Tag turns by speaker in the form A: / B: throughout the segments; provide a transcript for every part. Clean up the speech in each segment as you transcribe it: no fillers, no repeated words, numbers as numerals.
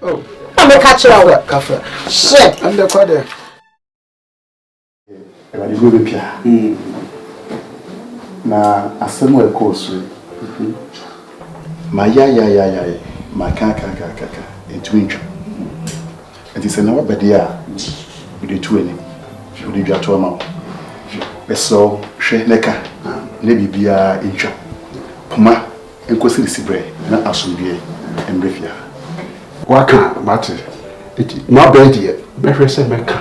A: Oh,
B: I'm a catcher.
A: Cafe.
B: Shit.
A: I'm the quarter.
C: You go be na asemu e course. Ma ya. Ma kaka. Entwintwa. Enti se na wabade a we dey tu ani. We dey dwa to ma. Beso hwe neka na bibia entwa. Puma enkosi risibre na asomdue embrefia.
A: Waka mate. Eti no bedi be hwe se meka.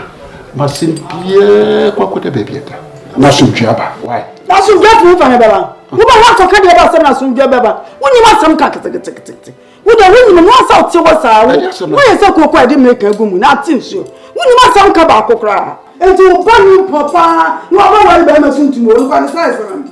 A: Masim bie kwakote bebieta. Na somdue aba. Why?
D: Na somdue fu fa beba. Wo ba wa to ka de ba se na somdue beba. Woni ma sam ka kete. Wo de woni mo asa o ti wo sa wo. Wo ye se kokwa de meka gumu na tinsuo. Woni ma sam ka ba kokra. Enti o ba ni papa, no ba wa be ma suntumo o kwa ni size na.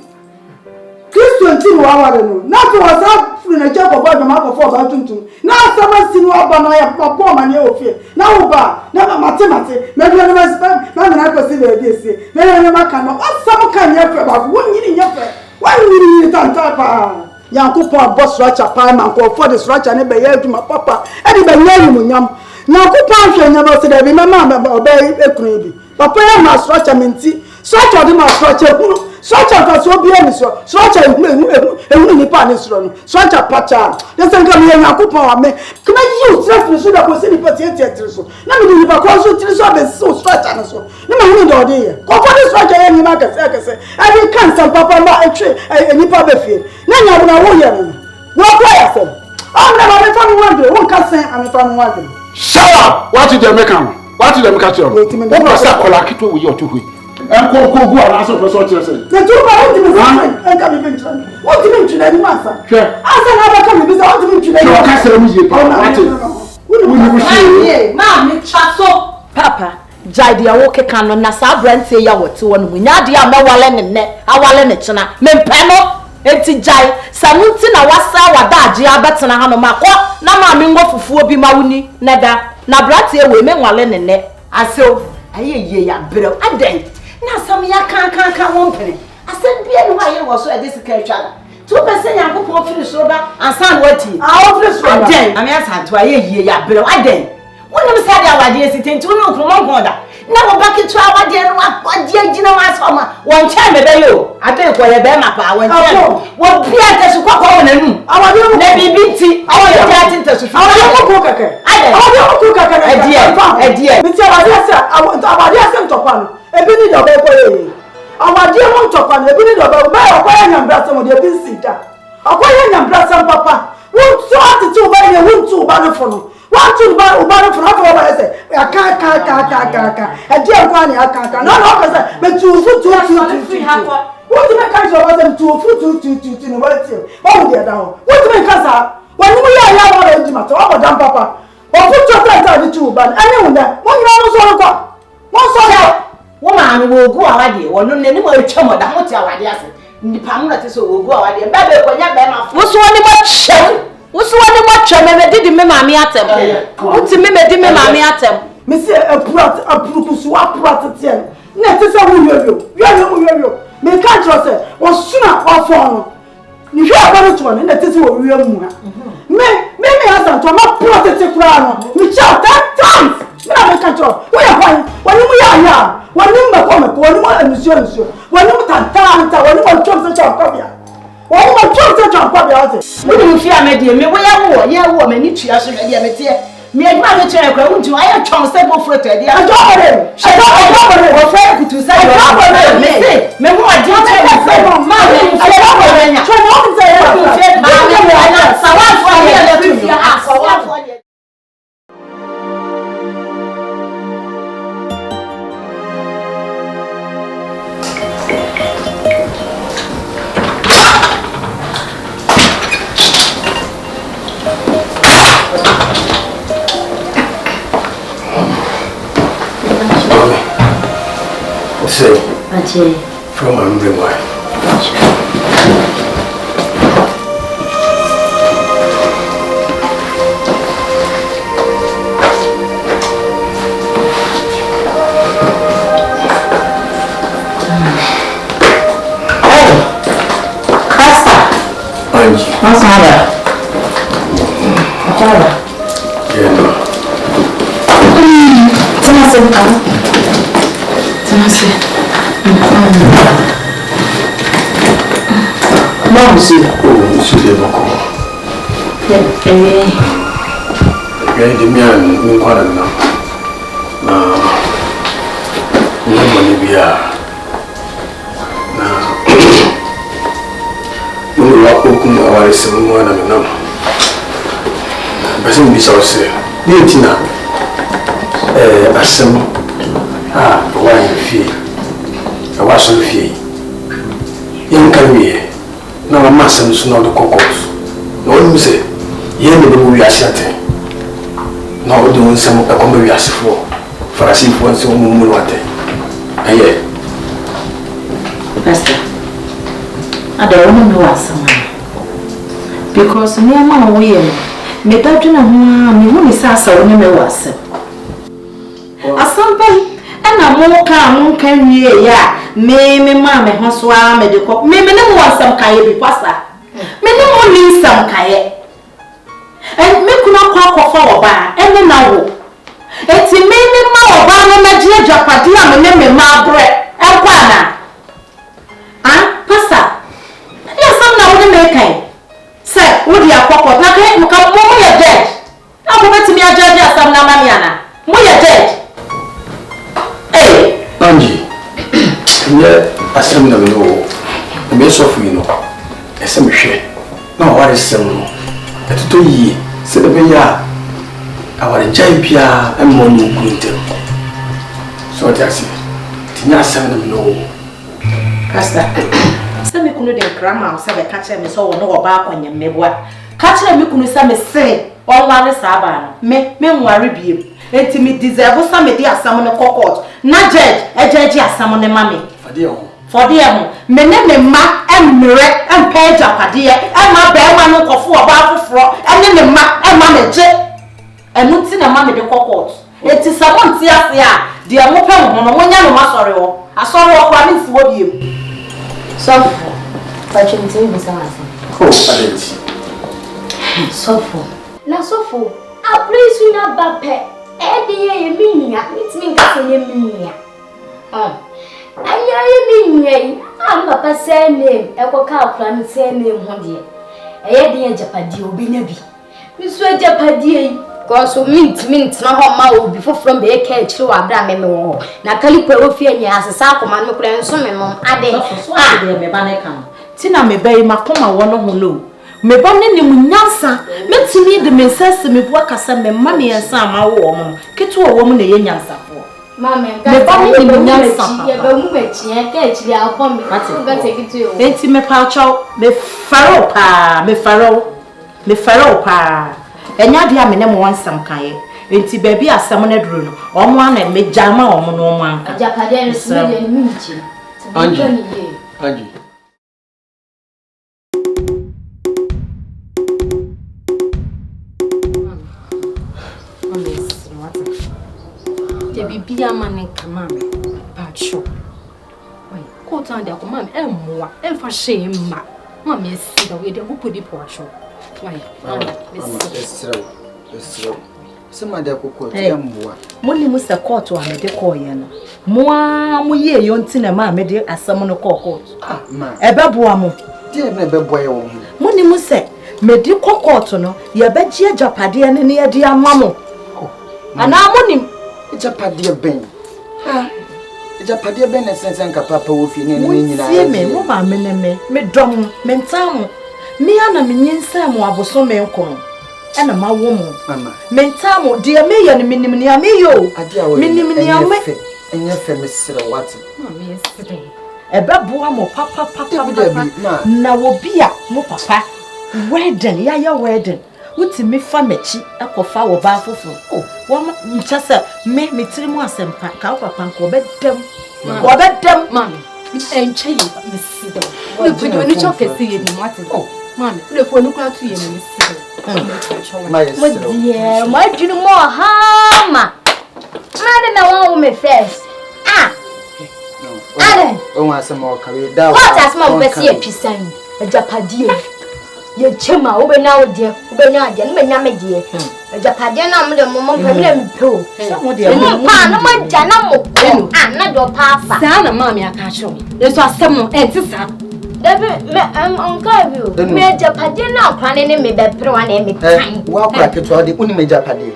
D: Kristo nti no aware no. Na to wa sa furu na Jacob ba ma ko fo ba tuntum. Na sama si no aba no ya papa ma ne ofie. Na wo ba, na mate. Me bi na ma spam, na ko si be bi esi. Me na ma ka no. Asam ka nya fe ba, wo nyini nya fe. Wa nyini tanta pa. Yankopon boss racha pa ma ko for this racha ne be ya aduma papa. E di be nya yi munyam. Yankopon hwe nya no se da bi mama oba ekunu bi. Papa ya ma racha menti. Racha de ma racha kunu. Racha ka so bi ani so. Racha ehunu ni pa ni so no. Racha pacha. De se nka me Yankopon wa me. Kuma yi traffic so da ko se ni pa tie so. Na me ni pa ko so tiri so be so racha no so. Ni ma hunu do de ye. Ko for this racha ya ni ma kase. I dey cancel papa ma etwe ni pa be fie. Na nya na wo ye no. Wo kwa ya se. I'm never me fa me wande. Wo ka sen am fa me wande.
A: Shut up! What did they make him? What did they make him? What was that colakito with your two weeks? And go and answer for such a thing.
D: The two are ultimate and come in. What do you mean to the master? Sure. As another come with the ultimate to the
A: castle music.
B: Mammy, Chasso, Papa, Jaidia Woke Canon, Nasa Brent say ya what to one. We now dear Mawalen and net, our Lenachana, Mempano, Eti Jai, Samutina Wasa, Wadaji, Abatana Hanoma, Nama Mingo for 4 Bimauni, Neda, Nabratia women Walen and net. I so, I hear ya, Bill, I day. Now some ya can't one penny. I said, be anyway, was so at this character. 2% young people finish over and sound wetty. I'll finish one day. I mean, I had to a year, Bill, I day. When I said our dear sitting to no from one now back into our dear, what dear Gina was from one time a day. I think where a bema power went. What Pierre to cock on and our young lady BT, our young to our cook. I don't cook a dear. Mr. I want our dear sent upon a bit of a our dear won't talk on a bit of a bear acquiring and blossom with your visitor. Acquiring and blossom, papa. Won't so at the 2 by the wound to Banafon. Want to buy Ubano for I say, I can't, a dear one, I can't, no, but 2 foot 2 what do make us of them 2 foot 2 oh, dear, now. What do make us when we are all intimate, oh, damn papa, or put your friend the 2, but anyone that one you know, one so woman will go away, or no more chum or the hotel ideas. The Pamela will go away, baby, when you're better. What's one much? What's one much? I did me, mammy at them. What's me, mammy at them? Monsieur, a brat, a brutus, what brat at them. Net is a you. May can't trust was sooner or for you hear about it one, and that is what we are. Maybe Asante, I'm not protected crown. We shout 10 times. Never control. We are fine. When we are here, when you come, when you want a monsieur, when you want a when you want to jump the job. When you want to jump the job, we don't fear me, dear. Me, we are war, yeah, woman, you cheer, me, I can't tell you, I have chance to go for it. I don't know. I don't know. Afraid to say, me, who I didn't tell you, Mammy, I don't know. Try not to say,
E: So, from my room, why?
B: What's that?
E: Yeah, no. Mom said, oh, she did not come. The man in one of them. No money be no rock open our 7 1 and no. Person be so say, Tina, some wine fee. I was on fee. Young can be. Now a master is not the cockles. No one say, Yen the movie Asante. Now doing some accommodation as for a simple and so moon water. Aye,
B: Pastor, I don't know what someone because near my way, me don't know me when is as I never was. Asante, and a more can ye, ya, me, mamma, Hoswa, medical, me, no want some kaye be pasta. Me no more need some kaye. And me could not call for a bar, and then now. It's a many more about my Japadia, and then my bread, and Pana. Ah, Pasta. Yes, I'm now the making. Say, would you have pocket? Now, can you come more? You're dead. I'll go to me a judge as some Namaniana. More you're dead. Hey,
E: Angie, I send them no. The best of you know. I send me share. No, what is some? At 2 years, said the Baya. Our giant Pia and Monu Quintel. So what I say, Tina send them no.
B: Pastor, send me couldn't the grandma say the catcher me so no about when you may what. Catcher me couldn't say, all one is Saban, me worry be. And me deserve some dear summon a cockot. Not judge, a judge as summon the mammy. For dear, me name ma and mirror and page up a dear, and my bear one of 4 about for, and then the ma and mammy jet. And not in a mammy the cockot. It is someone tears there. Dear Mopen, one young sorry. I saw what means what you. So, but you didn't be some. So for
F: now, so for I'll praise you not bad pet. Eddie, meaning, it's me getting a meaning. And you I'm Papa saying name, a cow plan saying name one dear. Eddie Japadi will be nebby. You swear Japadi. Cause so mint, no home before from the cage to a bram memo. Now, Calipo Fiania as a sack of man, and some memo. I did me banacam. Tina me bay my coma one who know. Me bonne ni nyansa. Me to me the men says me work as some money and some our woman. Get to a woman a nyansa for. Mamma, me bonne ni nyansa. Yeah, but much, yeah, catch the album. I'll take it to you. Ain't me pouch me farrow pa, me farrow pa. Enya dia me ne mo wansam kae enti baby asam na duro no omo ana me jama omo no omo anka japade no se me ni minchi Angie te bibia mane kamame ba cho oi ko tan de ko mame emmoa emfa hye mma mame esi da we de ko podi po cho. Why? Some of the cocoa, Molly must have caught one at the coin. Moi, ye, you don't a mamma, dear, as someone of cocoa. Ah, ma, a babuamo, dear, never boy. Molly must say, me dear cocoa, no, your bed, dear Japadian, and near dear mamma. And I'm on him, it's a padia ben. Ah, it's a padia ben, and sense and papa will feel in me, mamma, me drum, mentam. Me ana menyensa mo aboso menko ana ma wo mo menta mo de me ya ne minim ne ameyo minim ne ame enye fe mesere wate ma me yesere ebeboa mo papa na wo bia mo papa wedding ya wedding wuti me fa machi akofa wo ba fofo wo nchasa me tiri mu asempa ka papa nko bedam ma enche yi mesere wo budu ni chokesi yi ni wate Mami, le phone kula tu ye me si. My dear, more hama. I don't know me first. Ah. Oh, I some more career. What as my best year pisan. A Japadie.
G: ye chema ube na ode ube na ade me nya me de ejapade na mo de mo mo pemle me po
B: Some de
G: pa na mo ja na mo ko na do pa fa
B: sa na mama ya ka show yeso asem no enti sa
G: Dabi me onka bi me ejapade na kwane ne me be pre wa na me tan
F: wa kwa keto ade uni mejapade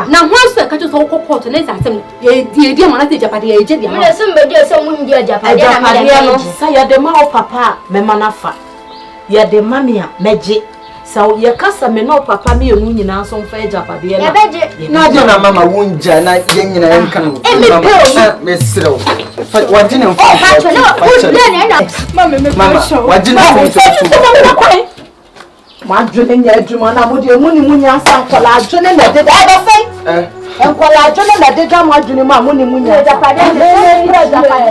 B: na ho so ka so ko court na asem ye die ma na te ejapade ye je die ma
G: me so me de so mun die ejapade na me
B: no sa ya de ma o papa me manafa ya de mami a meje so ye kasa me no papa me enu nyina so mfa ejapade
G: na beje
F: na je na mama wunja na ye nyina en kan me srew wajine mfa mama wajine mfa
B: Madwene nya adwuma na mo de muni munya sankola adwene na de da ba sai enkola adwene na de da mo adwene ma muni munya
G: ejapade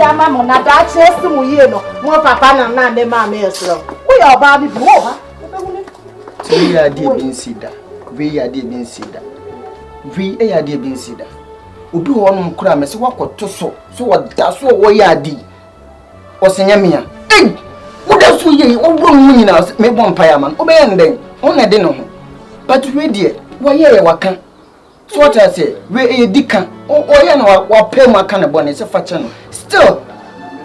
B: ama mo na da chesi mu yie no mo papa na me ma me esro wo ya oba bi wo ha
F: we ya de binsida we ya de binsida we ya de binsida obi ho no mkura me se wakoto so woda so wo ya di osenya mia Uda so ye obro mu nyina me bom paya man obeye nden ona de no ho but we die wo ye waka so what I say we e dika o ye na wa pem aka ne bone se fache no still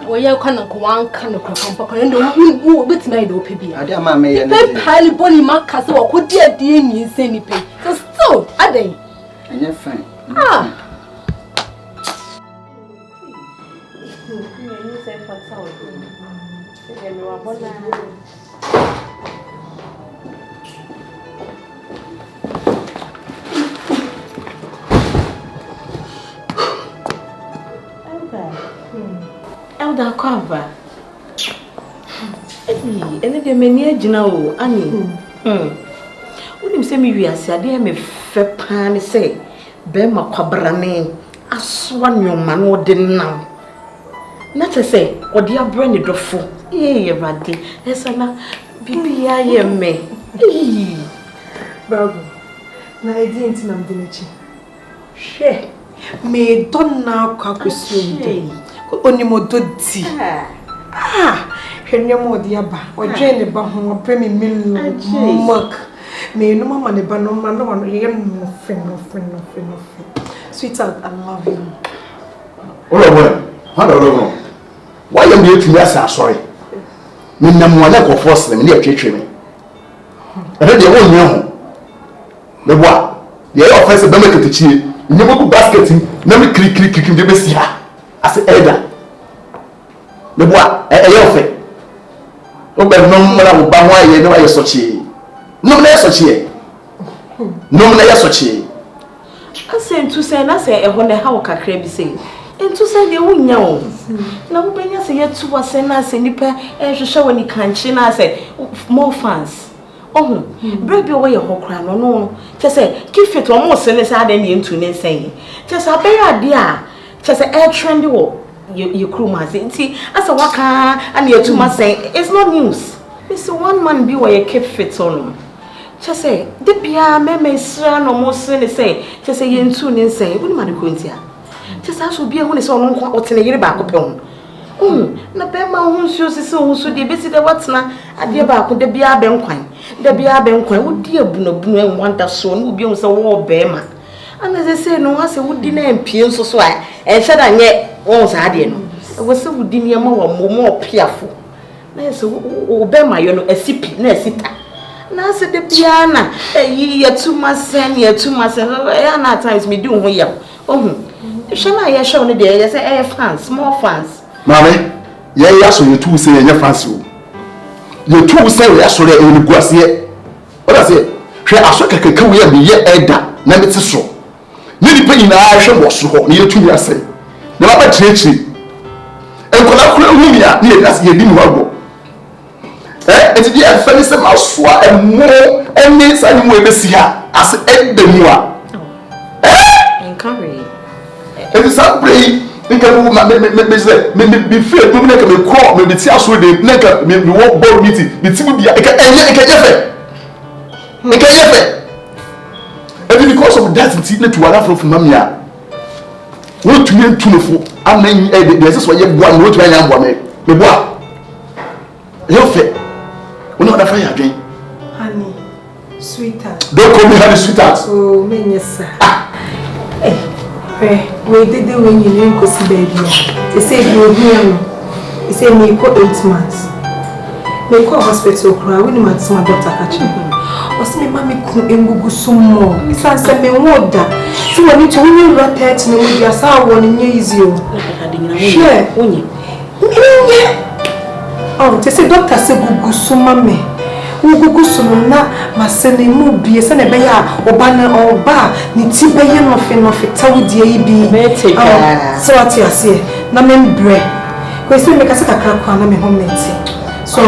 B: wo ye kana ko wan kana ko pampa ko ndo wo betima ide ope bia
F: ade ama me ye na
B: pe pali boni maka se wo ko die die ni se ni pe so still adai
F: enye fine
B: Elda kwaba. Ene de meni agina o ani. Unim se mi wiase ade me fe pa ne se be makwabrane asoa nwoma no de nam. Na te se odi abre ne dofo. Ye rade. Esa na bibi ya ye me.
H: Bravo. Na edi enti nam de nechi. Hwe. Me don na kwa kwesi onimododi. Hwenye mo di aba. Odwe ne ba ho premi milu mark. Me no mama ne ba no ma no ye no friend. Sweetheart, I love you.
A: Hello. Why am you to us sorry? Me na mo na ko force me na twetwe me. Ere de won nyaho. Me boa. Ye your first be make it chie. Nye mo basket na me krik de be si ha. As elder. Me boa. E your fe. O be no mo na wo ba ho aye na aye so chie. No na so chie. No na so chie.
B: Ase ntu se na se eho ne ha wo kakra bi se. Ntu se de wonya o. Na wo benya se yetu wase na se nipa ehwehwe woni kanchi na se more fans. Oh, baby we ho kra no chese kifit o mo se ne se ade ne ntu ne sen. Chese abeya ade a chese trend wo ye kruma se nti asa waka ani etu ma sen. It's not news. This one man bi we keep fit on. Chese de bia meme sra no mo se ne se chese ye ntu ne sen. Woni ma de ko ntia. Chese aso bia hu ne se ono nko otene yire ba ko pe ho. Na be ma hu nsuo sisi hu so de besi de watena ade ba ko de bia be nkwan. Da bia be nkwan wodi abunabunu en wanda so no obi hu se wo be ma ana se no ase wodi na empie nso so a ehwe da nye won sa ade no wo se wodi ne ma wo mo opiafo na se wo be ma yo no asipi na asita na se de bia na yetuma sen ya na times me do hu ya ohun ehwe na ye hwe no de ye se fans small fans
A: Mame ye ya so yetu se ye fans o you two say we asore e ni guase what I say hwe aso kekeke we be ye elder na meti so ni pe ina hwe wo so ho ni yetu ya say na ba chirechi enkola kura humia ni ye as ye di mu agbo eti di afani se maswa emo eni sani mu ebesi ha as elder mu a
B: encourage
A: eti sabre nka me say me feel me nka me call me ti aso de nka me wo board meeting me ti mu bia nka jefe and because of that it need to allow from mamia what to mean to for amen there is so ye boa no to anya boa me boa you fe we no da fa ya dwen
C: me have a sweetheart.
H: Oh, me yes sir. We did the when you didn't go see baby. They say you here. They say me go 8 months. Me go hospital cry when my doctor catch me. Was me mommy ku engugu sumo. Isa se me woda. So when you when rotate me we ya sa won nye easy o. Sure. Onye. Oh, they say doctor say gugu suma me. Gugu suma na masene mu bie se na be ya oba na oba ni ti be ye no fe tawudie yi bi. So what you say? Na me bre. Ko se me ka se kakra kwa na me hometi. So,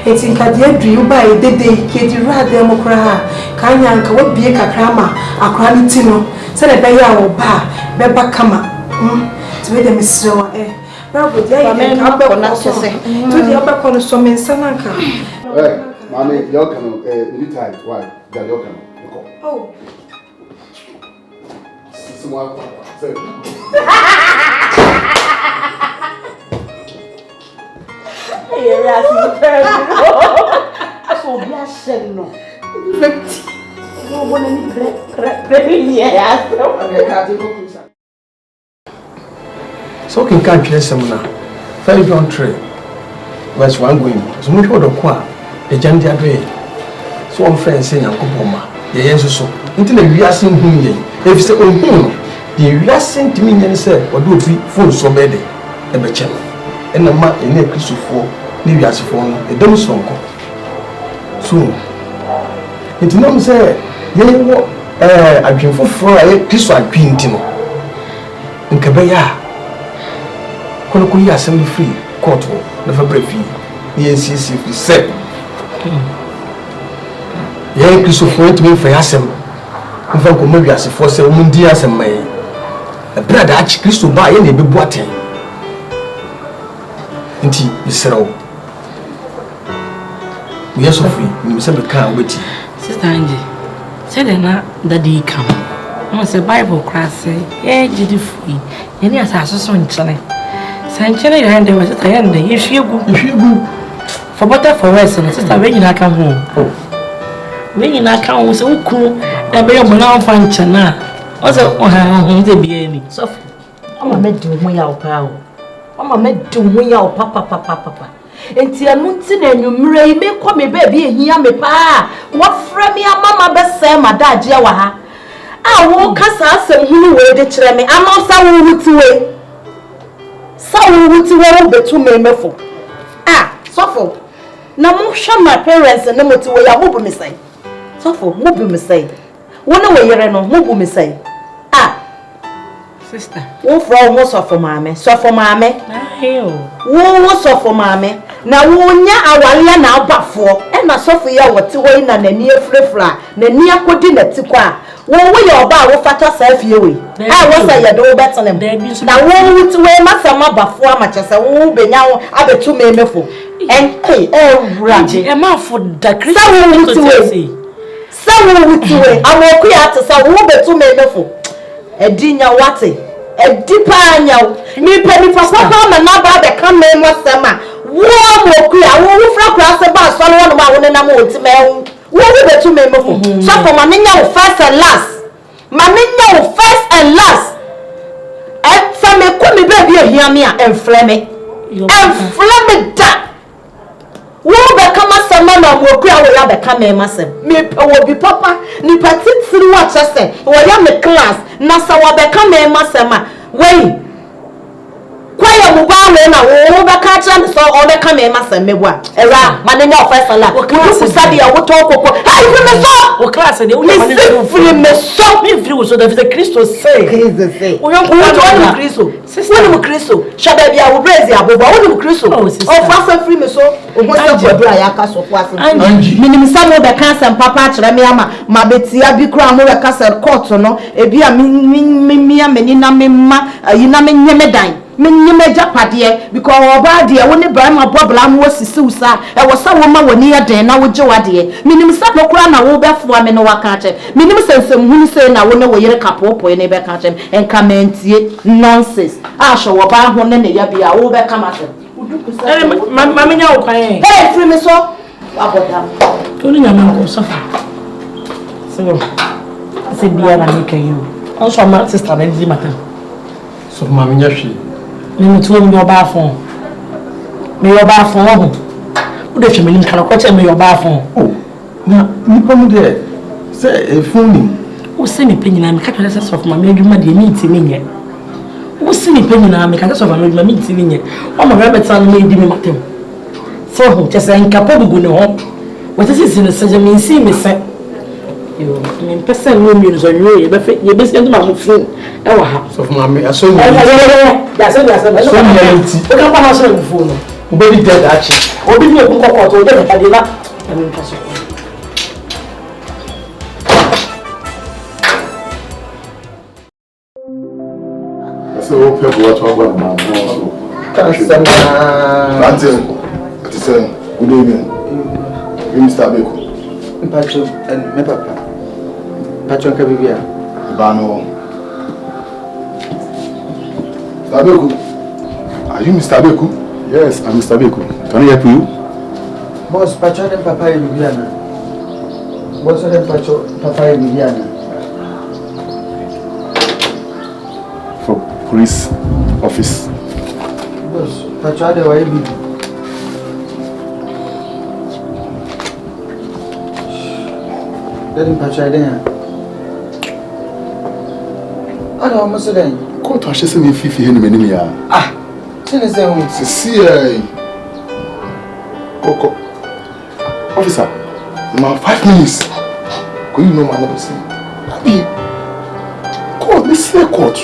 H: it's in Kadia dream by a day, Katie rather Mokra, Kanya and Kawabia Kakrama, a cranitino, said a baya or bar, Beba Kama. To be the Miss Roa, eh? Well, but they are up on to the upper corner, so in Sanaka.
C: Mammy, you're coming, military, why? That you're coming.
H: Oh,
B: Yes, I saw be a shell. No, one any yes.
E: So can catch a seminar. Very John Trey. Where's one going? So much for the qua, a Jandia Day. So I'm friends saying Uncle Poma. Yes, so until we are seeing him. If it's a home, the last sent to me and said, or do we full so bad? A betchen. And a man in a Christopher for maybe as phone, a dumb song. So, it's not say, I dream for a piece of painting. In Cabaya, Konokuya assembly free, court, never break fee. Yes, if you said, Yea, Christopher to me for Yassam. If I could maybe as a force a woman dear as a man. A brother arch Christo buy any big water. Inti Israel. We are so free. We say we can't wait.
I: Sister Angie, say na that day come. I say Bible class say, yeah, did you free? Any as I saw in Chile. Sanchele and there was a end. If you go, for better for worse, and sister, when you come home. When you come, so cool, and be a banana function. Also, oh, be any. So, I'm a med to me out power. Mama met to me out papa. And tia nuntin and you may call me baby and hear me pa. What frame me a mama best say my dad jawaha. I won't cast us and you way the treme. I'm also with way. So with you be to me mefo. Ah, so now motion my parents and number 2 way I hope me say. So for move me say. One away you know, move me say. Ah. Sister, wo from wo so for mama, so for mama. Wo so for mama. Na wo nya awale na abafo. E na so for ya wote wo na nani afrefra, nani akodi na tikwa. Wo ye oba wo fata safie we. Ah wo say ye do betenem. Na wo wuti we masama abafo amachese wo benya wo abetu memefo. En wuraje. E ma for da Christ. Sa wo wuti we. Awoku ya te sa wo betu memefo. Edinya wate edipa nyaw mi papa na ba be kan me wasama wo moku ya wo fra kra se ba so no ma wo na mo ntime wo betu me mofo so for ma nya wo first and last e fa me ko mi ba bi ehia me a enfle me da wo be kama sama na moku ya wo ya be kan me masem mi wo bi papa ni patitiri wa chese wo ya me class na sa wa be kan me masema wey kwaya mu ba we na wo be ka cha so o be kan me masem mebua era manenya officer la wo sabi ya wo to kokko ai fi me so wo class de wo ma me so me free so that the Christo say wo yon ko wo Christo wo ni Christo shaba bia wo praise ya bobo wo ni Christo o fa free me so o mo se bodura ya ka so kwa minim sam wo be kan sam papa kire me ama ma betia bi kura mo be ka se court no e bia mi ameni na me ma yi na me nyeme dan me nyeme japade because oba de wo ni brahma bobla mo sisi usa e wo sa wo ma woni ya den na wo je wade minim sam no kura na wo be fo ame no waka che minim sensem hunu se na wo ne wo yire kapopo ne be ka che enka mentie nonsense a sho wo ba ho ne ya bia wo be kama che mama nya wo kwan free me so aboda to ni nyama ko so So, say be a make you. Also, my sister and the matter.
E: So, Mammy, Yashi.
I: Me to your bathroom. Me your bathroom. Who the family can watch me your bathroom?
E: Oh, now, Nippon there. Say a phone.
I: Who send me penny and catch us of my major money meeting in yet? Who send me penny and make us of my meeting in yet? Oh, my rabbit son made me matter. So, just incapable go home. What is this in the surgeon mean? See me, sir. You mean, person no news on you, but you're best into my phone. Oh,
E: so, Mammy, I saw you.
I: That's it. Look up my phone.
E: Baby dead, actually.
I: Or be a book or to get a diva. I mean,
C: So, people watch what I'm good evening. Mr. Beko.
F: Patron and my papa. Patron Cabibia.
C: Bano. Mr. Beko. Are you Mr. Beko? Yes, I'm Mr. Beko. Can I help you?
F: Boss, Patron and Papa Bibiana. Boss and Patron Papa Bibiana.
C: For police office.
F: Boss, Patron the way Bibi. Let him Patron there. I don't almost then.
C: Go to Ashes and Fifi Henry.
F: Ah,
C: see, Coco. Officer, now 5 minutes. Go you know my never see. Court, this is a court.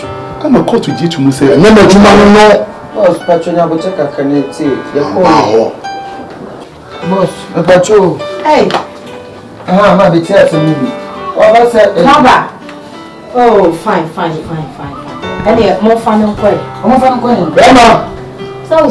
C: I'm a court to G to say, and then you know.
F: Boss, Patron, I will check a cannot see. Boss, a patrol. Hey. Ah, my be tears a movie. Oh, I said,
B: oh, fine. And yeah, more fun and quiet.
F: I'm a fan coin.
C: Grandma!
B: So, I'm oh,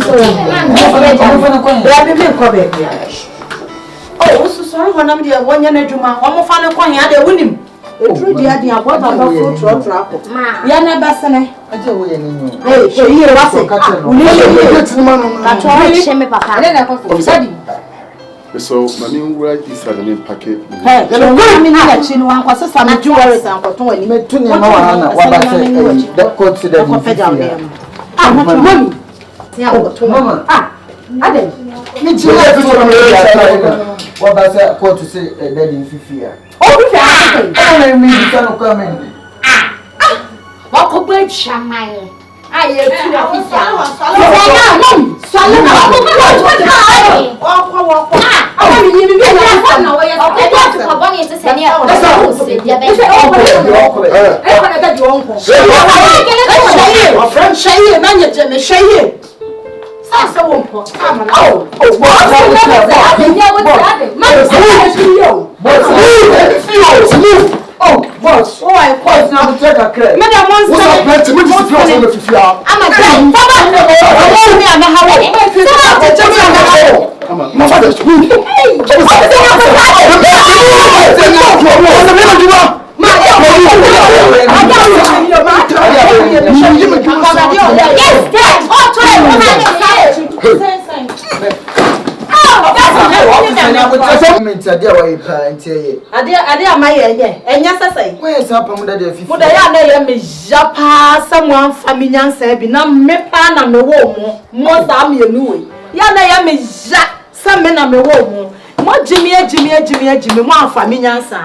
B: so sorry when I'm there, 1 year, Juma, I'm a fan of coin, I win him. It's really idea what I'm going to trap. Yana Bassane. I do win. Hey, so here, what's it? That's why I shame me, Papa. Then I got for study.
C: So, my new right is a new packet.
B: Hey, the woman in the chin one was some jewelry and cotton. You made 2 years.
F: That court to the federal. Mama. Ah, I didn't. What about that court to say a lady in Fifia? Oh, I mean, you cannot come in.
G: What could be Shamai? I am too official.
F: Oh, boss. Oh, I quite now to take a credit.
B: Madam, one second. I'm a friend. Jimmy, one for me, answer.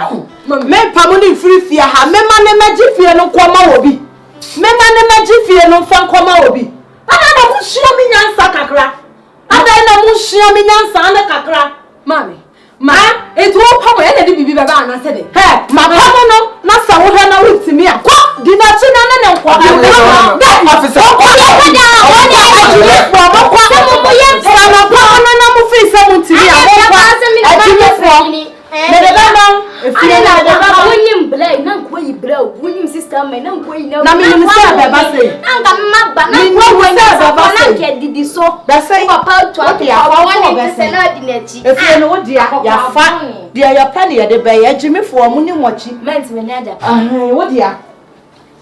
B: Men Pamuni free fear, ha, Memman magic fear no quama obi. Memman magic fear no fan quama obi. And I don't show me answer, Kakra. And then I won't show me answer, Kakra. Mammy, ma, it won't come any baby, and I said it. Hey, my papa, no, not some woman with me. What did not see none of what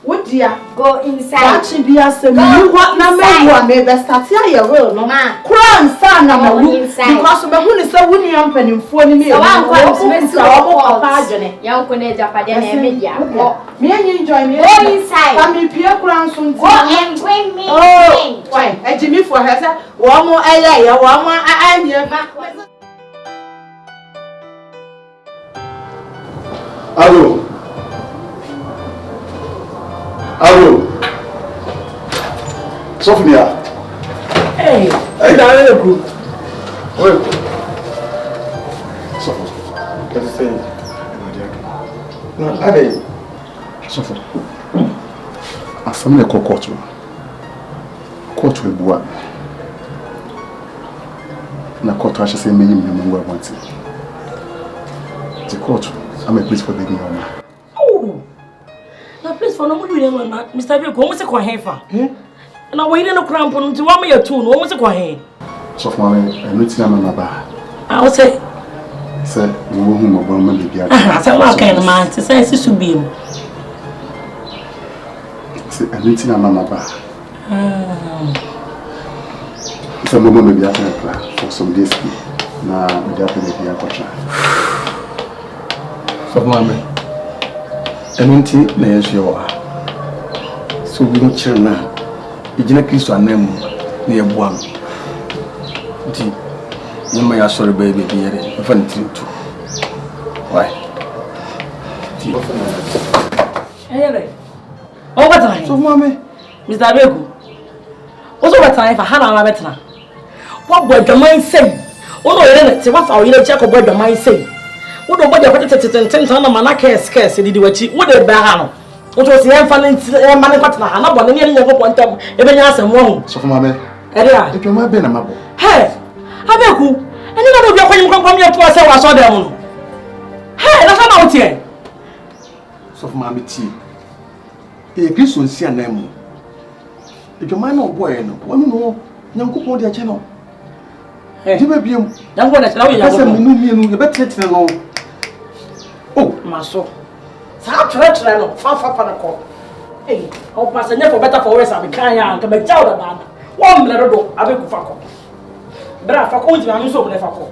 B: What dear?
G: Go inside.
B: Watching be as a new what number one may best start here, will no man. Crown son, I'm inside. Because of the moon is so winning up and informing me. So I'm going to miss our pardon. Young Conetta Padana media. Me and you enjoy me. Go inside. I'm in Pierre Crown soon. Go and bring me. Oh, why? A Jimmy for her. One more aya, one more I am here.
C: Allo. Sophia.
I: Hey, I don't know.
C: Wait. Sophia. What is saying? No, I did. Sophia. Asante ko court. Court we bua. Na court wa say me yim me ngwa wanti. The court I'm a place for baby mama.
I: Oh. Na place for no mu you na Mr. B ko mo se kwa hefa. Na we no cramp no ti wa me ya tu no mo se kwa he.
C: So for me no ti na mama ba.
I: I will say
C: we wo hu mo ba ma baby aka.
I: Say wa kan man ti say si su bi mu.
C: Say no ti na mama ba. So mo baby aka for some days na baby aka cha.
E: So mama, eminti na yesu wa. So we no chire na. Ejina Kristo anam na yebuam. Nti nyama ya sorry baby bi yere. Fa ntintu. Why? Ti.
I: Hey. Oh, what time?
E: So mama,
I: Mr. Begu. Oso what time for hana ma betna. What boy the mind say? Ono yere te wa fa o yere check boy the mind say. Wo do body kwete na mana curse didi wachi wo de ba ha no wo to se yemfa ne ma ne kwete na ha na bo ne ne nyoko ntam e benya asem wo hu
C: So for mama
I: ere a
C: e ma be na mabo
I: he abeku eni na do bi akwanyim kwakwam ye to se wa so dem no he na sa na wo tie
E: so for mama ti e Kristo nsi anam mu e ma na oboye no wo no nyankopon de ache no he be biem
I: nyankopon de ache na wo
E: nyankopon se menu mienu ye betetere no. Oh,
I: maso. Sa tre no, fa na ko. Eh, o pass nya for better for worse abi kan ya nka be jaw da bana. Wo mle do abi ku fa ko. Bra fa ko nti anu so mle fa ko.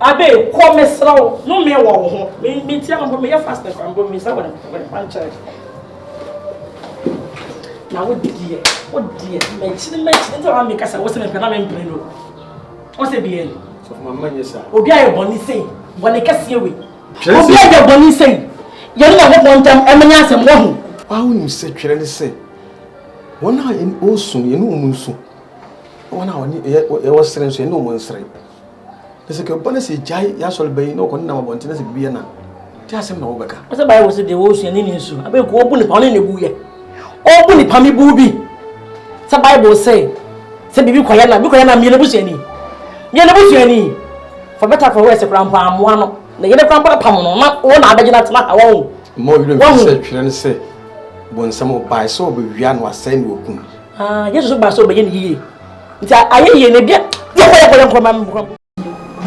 I: Abe ko mesrawo, no me wo ho. Me ti am me ya fast ko am me sa wona pan check. Na wo die, me chi nti wa me kasa wo se me pena me mpre no. O se bien.
E: So for mama nyesa.
I: Obi aye boni sei, boni kase we. Obi aye boni sei. Yeri na ho pontam emenya asem wo hu.
E: Wa hu ni se twere ni se. Wona en osun ye no mu nsu. Wona woni e wo sere nso ye no mu nsere. Ese ke boni se jai ya sol bayi no ko na mabonte na se biye na. Ti asem na wo beka.
I: Ose bayi wo se de wo osun ni nsu. Abe ko obu ni pa ni bu ye. Obu ni pa mi bu bi. Se Bible say se bibi koya na mi le bu se ni. Mi le bu se ni. For better for worse krampa amwa no. Na yene krampa pam no na wo na abegina tena ha wo.
E: Mo yire fi se twere ni se. Bonsam obai so obe wia no asɛn ni okun.
I: Ah, Yesu ba so obe ye ni yiye. Nti aye ye ne bia. Yo ko ma mbro.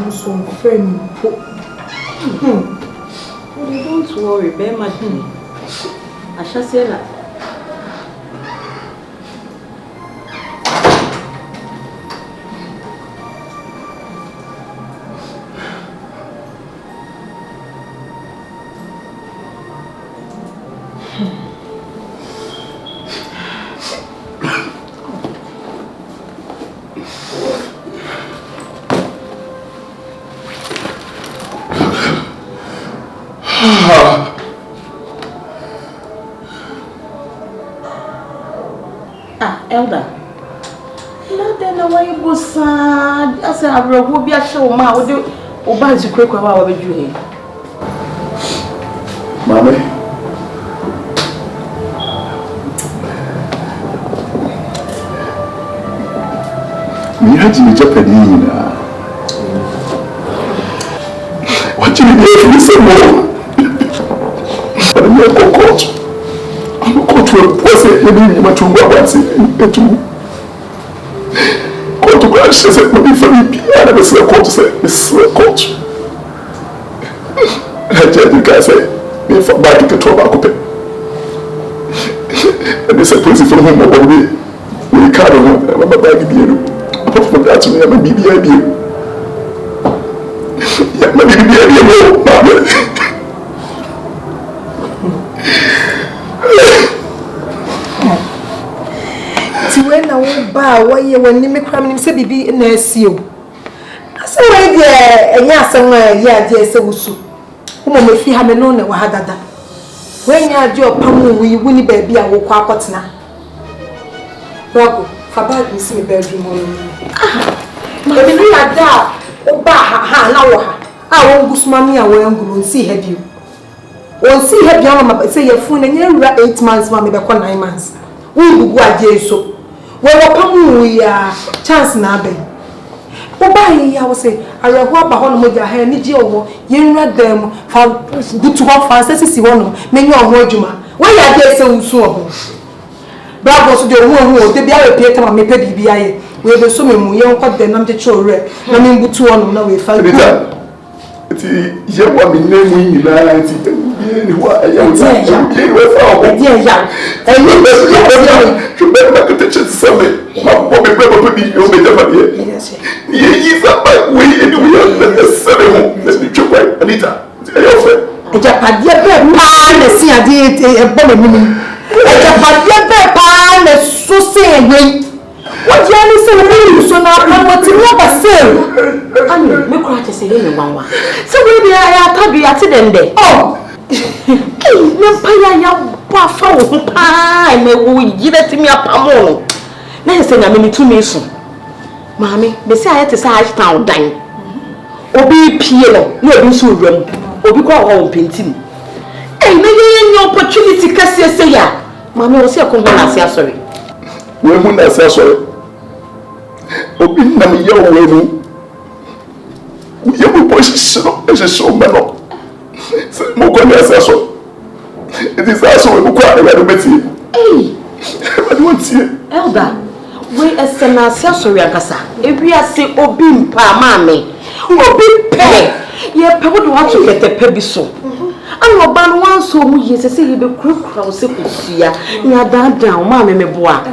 D: So friend. Don't worry, be my thing. Ashasiela.
B: Elder. Nothing the way you go sad. I said I will be a show ma wo do o ba ji kwekwa wa be ju he.
C: Mama. Mi haji mi japadi na. Wachi ni e fi se mo. But me ko coach. I'm coach was it maybe you matu wa wasi etu. Coach ko she say no be for me na be say coach say this coach. Haji ka say me for ba ki to ba ko pe. And they said, police from home over me. We can't remember my bag here. Apart from that, I'm a BBI. Yeah, my BBI, Mama.
H: When I won't bow, why you when you make cramming, say, be in a seal. So, wait there, and yes, somewhere, yeah, dear, so soon. Whom if you have known that we had that. When you had your palm, we wouldn't baby, I will quack what's now. Bravo, for bad, you see a bedroom. But if you had that, oh, bah, now, I won't go mammy, I won't go and see have you. Won't see have your say your phone and you're 8 months, mammy, back 9 months. We will go at so. Well, we are chance now, baby. Oh, by I will say, I will walk behind with your hair, need you, you read them for good to have fancies, you want many of Wojuma. Why are they so soon? Bravo to the one who they be a paper and make a BBI. We have so many young cut them on the children. I mean, but 2 on no way. Find it out. It's a young woman naming you. Who are young? Dear young. And you better make attention to something. What we probably be your better. Yes, he's up my way anyway. Let me try, Anita. A Japan, man, see, I did a bomb. A Japan, man, so saying, what you only say, so now I'm what you never say. I mean, me cry to say, one. So maybe I thought we are to them there. Oh, no, I may give it to me up a more. Now, say, I'm in 2 minutes. Mammy, they say I had to say I found dying. Obi Piero, no be so room. Obi go home painting. Hey, maybe any opportunity kasi say ya. Mammy will say come home say sorry.
C: We mun na say sorry. Obi na me yo we nu. We yo position e se so me no. Mo go na say sorry. It is also we go na we beti.
B: Hey,
C: I don't see.
B: Elder, we esena say sorry akasa. Ebi ase obi mpa mama. Obi pe. Ye pe wo do ato kete pe bi so. An oba no wan so mu ye se ye be kura o se kusua. Nya dan ma me boa.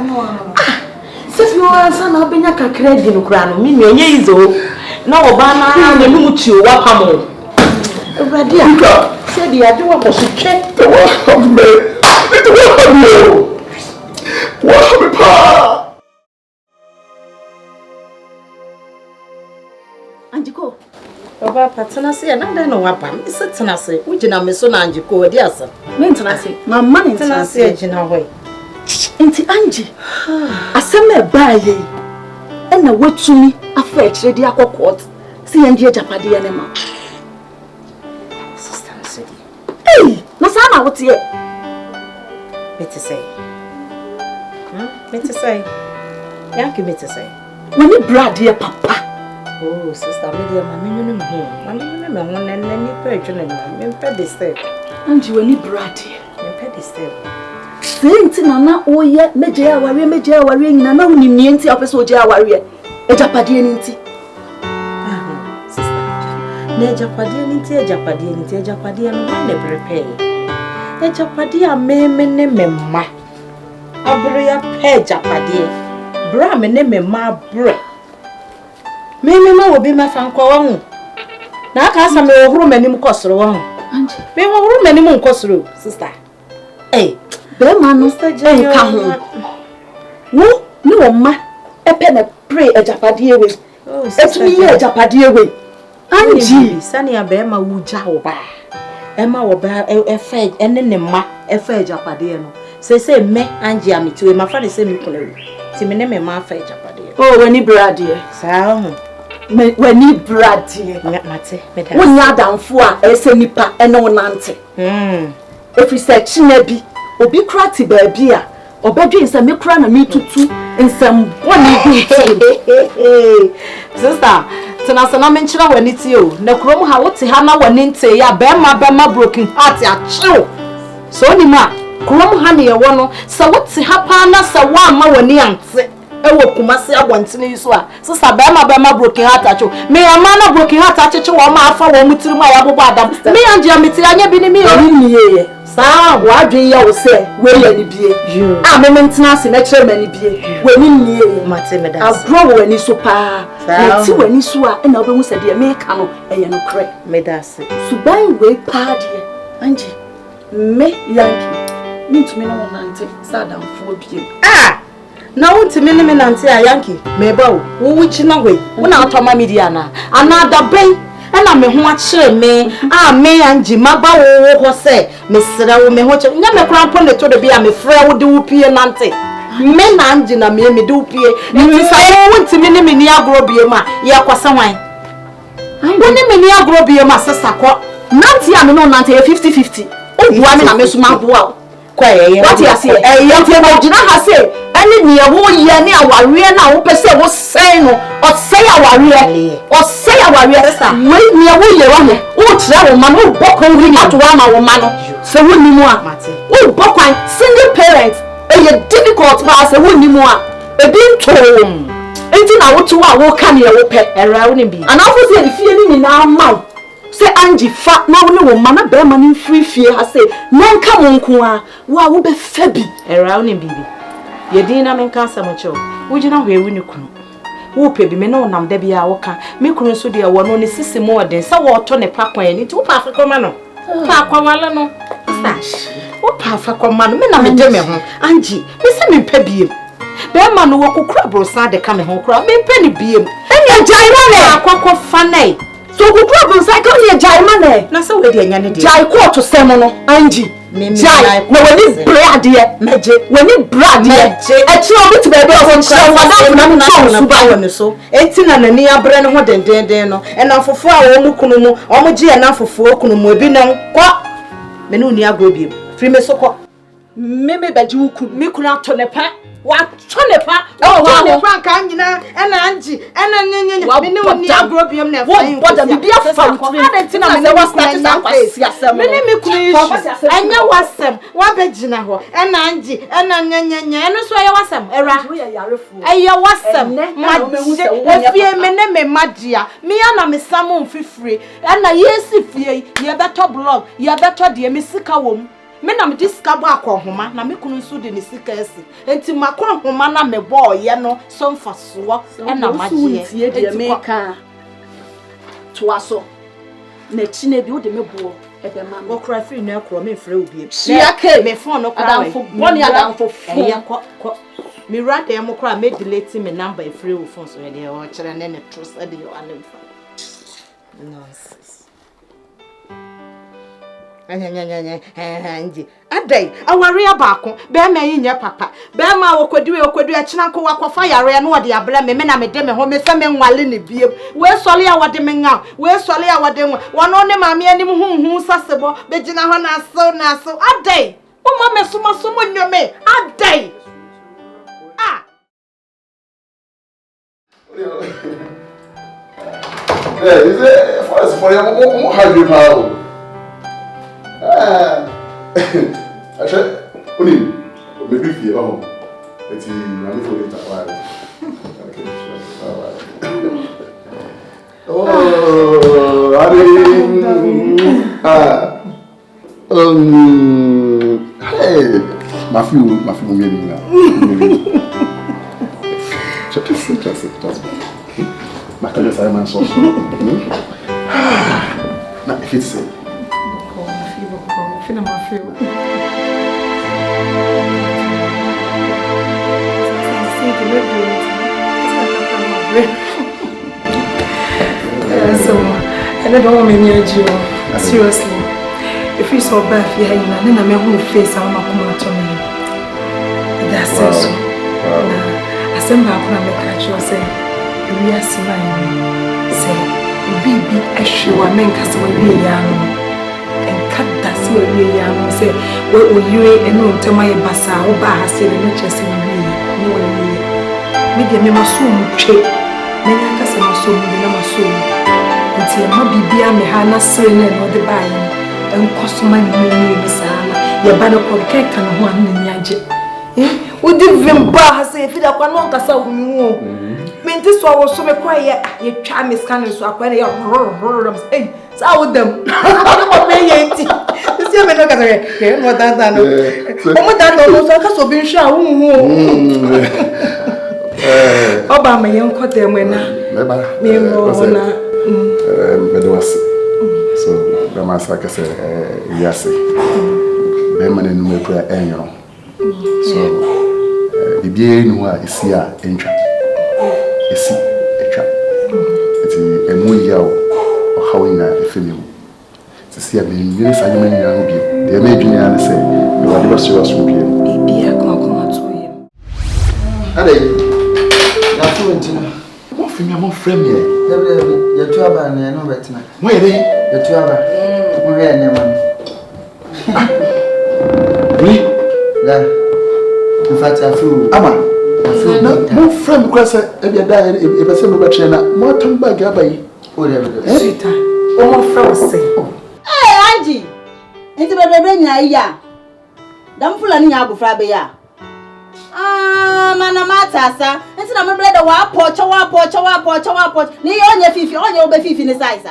B: Se fi o ansa na obenya kakra di no kura no mi nu enye izo. Na oba na na mu ti o wa pamo. Ewrade a. Se di ade wo ko so twe.
C: Wa pa.
B: Anjiko. Oba patana se na da no wapa. Me se tena se. Ugina me so na Anjiko odi asa. Me tena se. Mama ni tena se agina hoy. Enti Anji. Asem e ba ye. E na watumi afa e kire di akokot. Se ye ndie japade ye ne ma. Sister se di. Hey, na sa na wote ye. Me te say. Me te say. Yanki me te say. When you brad ye papa. Oh, sister, me dear, mammy, you know him. Mammy, you know me, and then you pay me pay the step. And you any bratty, you pay the step. Saying Nana, oh, yet, Major worrying, Nana, when you mean to office or Jawari, a Japadianity. Sister, ne Japadianity, a Japadian, never repay. A Japadia, me, I'll be a pair Japadia. Brahmin, name ma bread. Me will be my fan call. Now, I can't say room any more cost wrong. And we will room any more cost through, sister. Eh, the man must come home. No, ma, a pen a pray a Japadia way. Oh, it's me a Japadia way. Angie, Sunny a bear my wood Emma will bear a fed and then ma a fair Japadiano. Say, me, Angie, I'm to my father say me. See me name my fair Japadia. Oh, when he brad dear. Sound. When he brad dear, when you're down for a senipa and no nante. If we said Chinebi, or be cratty baby, or bedroom some micron and me to two in some bonny sister. Tanasana mention when it's you. No chrome how what's Hannah when into ya bema broken heart ya chill. So, Nima, chrome honey a one, so what's hapana, so one more when ewo kumase abɔntene so a sisa bɛma broken heart acho me ama na broken heart acheche wo ma afa wo mutiri mu ya bobo adam me anje amiti anya bi ni me niye saa wo adwe ya wo se we ya ni bie a me mentena se na kire mani bie we ni niye mate me da agro wo ani so pa na ti wani so a na obehu se de me ka no eye no kre me da se suban we pa de anje me yanki nitumi na wonante sadam fo biem na wontimi ne me nante a yanki meba wo wuchi na hwe wona atoma media na anada ben na me ho akire me a me anje maba wo ho se me sira wo me ho che nya me kran po ne to de bia me frɛ wo de wo pie nante me na anje na me de wo pie nti sa wo wontimi ne me ni agro biem a ye kwasa wan woni me ni agro biem a sesa ko nante a me no nante 50-50 o bua me na me so ma bua what you say gina ha say any ne wo ye ne aware na wo pese wo sen no o say aware sir we ne wo ye wa me wo kire wo ma no bokon wi ato wa ma wo ma no se wo ni mu a wo bokwan single parent e ye difficult pa se wo ni mu a e bi ntom enti na wo to wa wo ka ne wo pe era wo ne bi ana fo se e fie ni na ma se anji fa na wo ne wo ma na be ma ni fie ha se na nka mo nko a wo be fa bi era wo ne bibi ye din na men ka samocho wo gina hwe wu ne kunu wo pe bi me na onam da bia wo ka me kunu so de wo no ne sisi mo odin sa wo to ne pakwan ni ti wo pa afako ma no pa kwawale no stash wo pa afako ma no me na me de me ho anji me se me pa biem be ma no wo kokura brosa de ka me ho kura me pa ni biem enya jai ma ne akoko fa nai so go problem say ka ye jai ma ne na se we de nya ne de jai ko to sem no anji jai na wani bread ye meje wani bread ye e ti o bit baby o nche wada na mu so ba woni so enti na nani abre ne ho dendenden no e na fofo a wo mu kunu mu o mu je na fofo kunu mu ebi na ko me no ni agro bi free me so ko me baji wo kunu me kunu ato ne pa wa to ne pa o wa ne pa kan nyina e na anji e na nyenya me no ni agro bi na fa yin ko da bi afa enti na me na wa start sa kwasi asem me ni me kunu anya wasem wa begina ho e na anji e na nyenya e no so ya wasem era e ya wasem ma fie me ne me magia me ya na me samu mfifire e na yesi fie ye beto blog ye beto de me sika wom me na me diska bo akohoma na me kunu so de ne sika esi enti makohoma na me bo ye no so mfaso e na magie de me ka to aso na chine bi wo de me bo ebe ma wo kra free na ekro me frɛ obi e me phone no kra we boni adamfo ko me rate em kra me delete me number e free wo phone so e de o kire ne ne trust e de yo alemfa nonsense anji adai aware abako be ma yinya papa be ma wokwadu akina ko wakwafa yare no de abla me na me de me ho me fa me nwale ne biem we sole ya wode me nga we sole ya wode nwa wono ne maame anim hunhu sasebo be gina ho na so adai o ma me suma nyome adai
C: is it for you how you know actually, only maybe if you it's I'm for it. Okay, oh, hey, my few maybe now. Just. My colleague Simon so. Now if it's
H: feel my feel. So, I don't want me near you. Seriously. If you saw bad here, then I'm a face. I'm not coming to me. That's so. I send back when I make a say, we are smiling. Say, baby, I show a man cast away really young. We really say, what will you and no to my bassa or bahas in the chest in no way. Maybe I never saw you cheap. Many I can so never saw until my baby may have not seen another buying and cost money, Miss Anna. Your banner called cake and one in Yajet. Udi vimba hase fida kwa no kasa hunu. Menti so wo so me kwa ye twa me scan so akwa ya sa wodam. Mo me yenti. Si me no kasa ke mo tanta no. Mo tanta no so ka so bi nhwa hu. Oba me yen kwode mo na. Me mo na.
C: Me do wase. So the master ka say yase. Be man enu me kura enyo. So bibie nu a esi a entwa. Esi etwa. Eti emu ya o how in a film. To see a million Simon young people. They may be near and say, you are never serious with you.
H: Be a conqueror to him.
F: That's fluent.
C: What from your friend here?
F: You're too about and no better.
C: Where are they?
F: You're too about. Where are
C: you?
F: In fact, I flew.
C: Ama. No friend because every day if I send over China, more time back away.
H: Sweet time. Oh, my friend say.
B: Hey, Angie. Into the brain, ya. Don't pull any out of Rabia. Manamata, sir. Into the bread of our porch, near on your 50 on your 50 in the size.